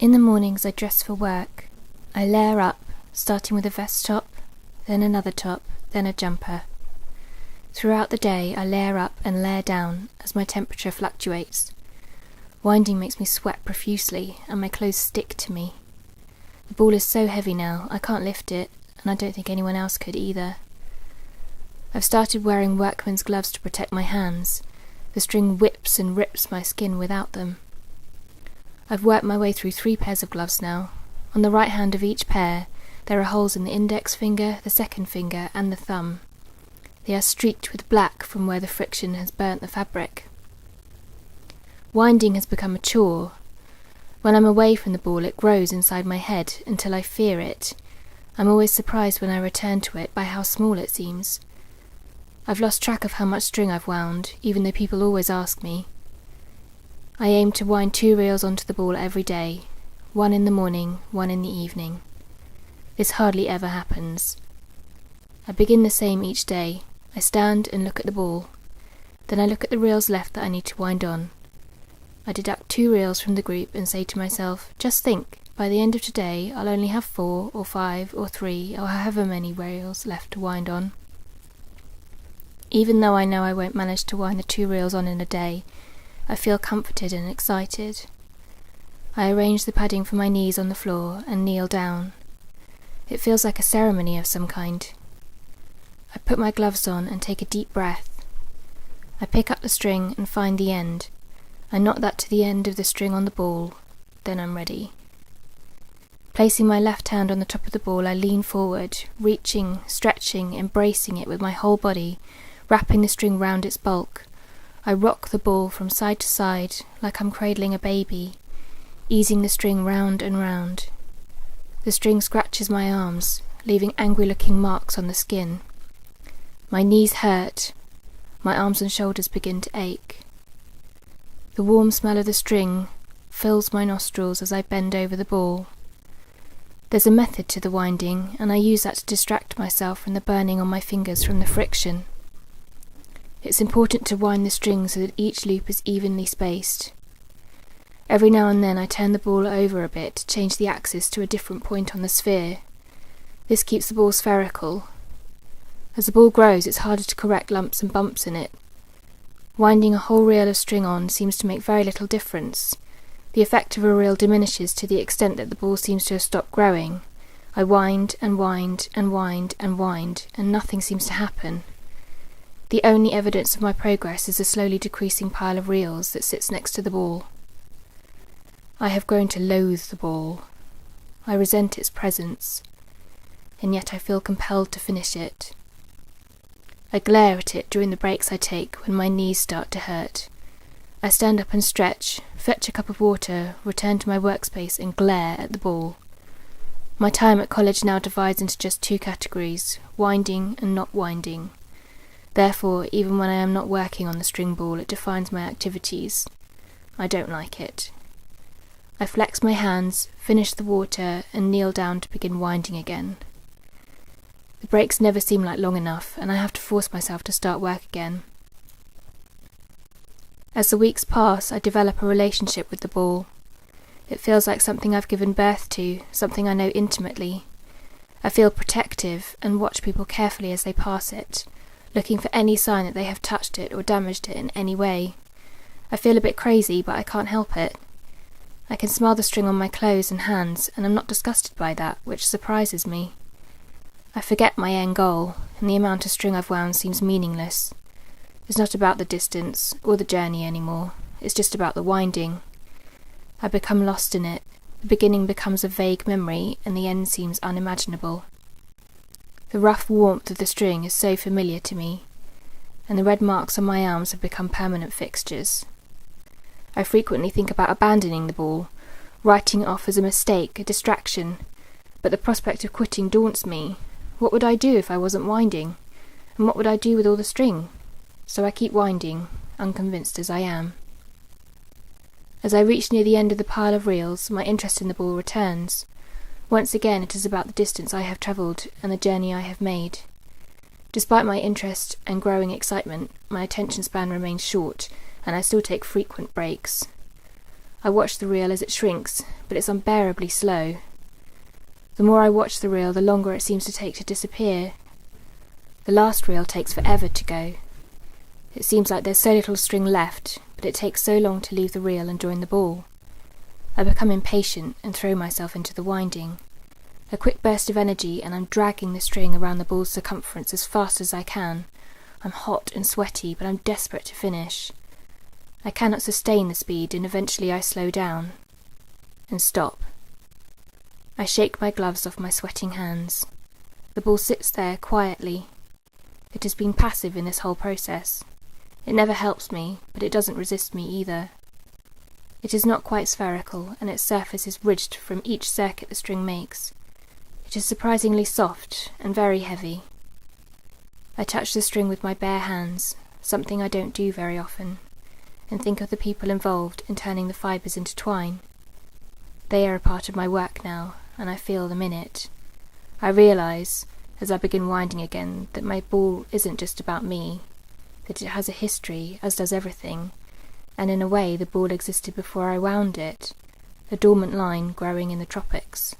In the mornings I dress for work. I layer up, starting with a vest top, then another top, then a jumper. Throughout the day I layer up and layer down as my temperature fluctuates. Winding makes me sweat profusely and my clothes stick to me. The ball is so heavy now I can't lift it, and I don't think anyone else could either. I've started wearing workman's gloves to protect my hands. The string whips and rips my skin without them. I've worked my way through 3 pairs of gloves now. On the right hand of each pair, there are holes in the index finger, the second finger, and the thumb. They are streaked with black from where the friction has burnt the fabric. Winding has become a chore. When I'm away from the ball, it grows inside my head until I fear it. I'm always surprised when I return to it by how small it seems. I've lost track of how much string I've wound, even though people always ask me. I aim to wind 2 reels onto the ball every day, 1 in the morning, 1 in the evening. This hardly ever happens. I begin the same each day. I stand and look at the ball. Then I look at the reels left that I need to wind on. I deduct 2 reels from the group and say to myself, just think, by the end of today I'll only have 4 or 5 or 3 or however many reels left to wind on. Even though I know I won't manage to wind the 2 reels on in a day, I feel comforted and excited. I arrange the padding for my knees on the floor and kneel down. It feels like a ceremony of some kind. I put my gloves on and take a deep breath. I pick up the string and find the end. I knot that to the end of the string on the ball, then I'm ready. Placing my left hand on the top of the ball, I lean forward, reaching, stretching, embracing it with my whole body, wrapping the string round its bulk. I rock the ball from side to side like I'm cradling a baby, easing the string round and round. The string scratches my arms, leaving angry-looking marks on the skin. My knees hurt. My arms and shoulders begin to ache. The warm smell of the string fills my nostrils as I bend over the ball. There's a method to the winding, and I use that to distract myself from the burning on my fingers from the friction. It's important to wind the string so that each loop is evenly spaced. Every now and then I turn the ball over a bit to change the axis to a different point on the sphere. This keeps the ball spherical. As the ball grows, it's harder to correct lumps and bumps in it. Winding a whole reel of string on seems to make very little difference. The effect of a reel diminishes to the extent that the ball seems to have stopped growing. I wind and wind and wind and wind, and nothing seems to happen. The only evidence of my progress is a slowly decreasing pile of reels that sits next to the ball. I have grown to loathe the ball. I resent its presence, and yet I feel compelled to finish it. I glare at it during the breaks I take when my knees start to hurt. I stand up and stretch, fetch a cup of water, return to my workspace and glare at the ball. My time at college now divides into just 2 categories, winding and not winding. Therefore, even when I am not working on the string ball, it defines my activities. I don't like it. I flex my hands, finish the water, and kneel down to begin winding again. The breaks never seem like long enough, and I have to force myself to start work again. As the weeks pass, I develop a relationship with the ball. It feels like something I've given birth to, something I know intimately. I feel protective and watch people carefully as they pass it, looking for any sign that they have touched it or damaged it in any way. I feel a bit crazy, but I can't help it. I can smell the string on my clothes and hands, and I'm not disgusted by that, which surprises me. I forget my end goal, and the amount of string I've wound seems meaningless. It's not about the distance or the journey anymore. It's just about the winding. I become lost in it. The beginning becomes a vague memory, and the end seems unimaginable. The rough warmth of the string is so familiar to me, and the red marks on my arms have become permanent fixtures. I frequently think about abandoning the ball, writing it off as a mistake, a distraction, but the prospect of quitting daunts me. What would I do if I wasn't winding? And what would I do with all the string? So I keep winding, unconvinced as I am. As I reach near the end of the pile of reels, my interest in the ball returns. Once again it is about the distance I have travelled and the journey I have made. Despite my interest and growing excitement, my attention span remains short, and I still take frequent breaks. I watch the reel as it shrinks, but it's unbearably slow. The more I watch the reel, the longer it seems to take to disappear. The last reel takes forever to go. It seems like there's so little string left, but it takes so long to leave the reel and join the ball. I become impatient and throw myself into the winding. A quick burst of energy and I'm dragging the string around the ball's circumference as fast as I can. I'm hot and sweaty, but I'm desperate to finish. I cannot sustain the speed and eventually I slow down and stop. I shake my gloves off my sweating hands. The ball sits there quietly. It has been passive in this whole process. It never helps me, but it doesn't resist me either. It is not quite spherical, and its surface is ridged from each circuit the string makes. It is surprisingly soft and very heavy. I touch the string with my bare hands, something I don't do very often, and think of the people involved in turning the fibres into twine. They are a part of my work now, and I feel them in it. I realise, as I begin winding again, that my ball isn't just about me, that it has a history, as does everything, and in a way the ball existed before I wound it, a dormant line growing in the tropics.